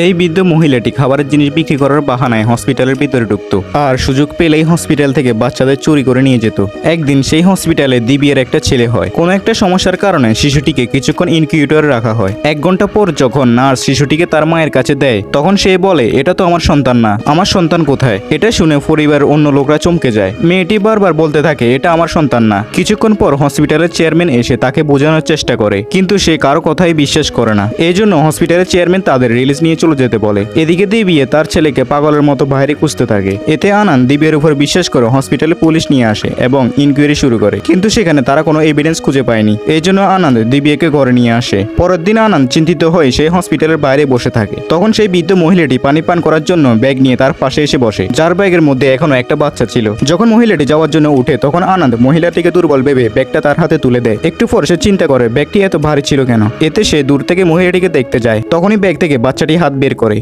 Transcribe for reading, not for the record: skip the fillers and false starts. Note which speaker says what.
Speaker 1: এই বৃদ্ধ মহিলাটি খাবারের জিনিস বিক্রি করার বাহানায় হসপিটালের ভিতরে ঢুকতো আর সুযোগ পেলেই হসপিটাল থেকে বাচ্চাদের চুরি করে নিয়ে যেত। একদিন সেই হসপিটালে দিবিয়ের একটা ছেলে হয়। কোনো একটা সমস্যার কারণে শিশুটিকে কিছুক্ষণ ইনকিউবেটরে রাখা হয়। 1 ঘন্টা পর যখন নার্স শিশুটিকে তার মায়ের কাছে দেয় তখন সে বলে, এটা তো আমার সন্তান না, আমার সন্তান কোথায়? এটা শুনে পরিবারের অন্য লোকরা চমকে যায়। মেয়েটি বারবার বলতে থাকে, এটা আমার সন্তান না। কিছুক্ষণ পর হসপিটালের চেয়ারম্যান এসে তাকে বোঝানোর চেষ্টা করে, কিন্তু সে কারো কথাই বিশ্বাস করে না। এই জন্য হসপিটালের চেয়ারম্যান তাদের রিলিজ নিয়ে চলে যেতে বলে। এদিকে দিবিয়ে তার ছেলেকে পাগলের মতো বাইরে খুঁজতে থাকে। এতে আনন্দ দিবিয়ের উপর বিশ্বাস করে হসপিটালে পুলিশ নিয়ে আসে এবং ইনকোয়ারি শুরু করে, কিন্তু সেখানে তারা কোনো এভিডেন্স খুঁজে পায়নি। এই জন্য আনন্দ দিবিয়েকে ঘরে নিয়ে আসে। পরের দিন আনন্দ চিন্তিত হয়ে সেই হসপিটালের বাইরে বসে থাকে। তখন সেই বৃদ্ধ মহিলাটি পানি পান করার জন্য ব্যাগ নিয়ে তার পাশে এসে বসে, যার ব্যাগের মধ্যে এখনো একটা বাচ্চা ছিল। যখন মহিলাটি যাওয়ার জন্য উঠে তখন আনন্দ মহিলাটিকে দুর্বল ভেবে ব্যাগটা তার হাতে তুলে দেয়। একটু পর সে চিন্তা করে ব্যাগটি এত ভারী ছিল কেন। এতে সে দূর থেকে মহিলাটিকে দেখতে যায়। তখনই ব্যাগ থেকে বাচ্চাটি হাত বের করে।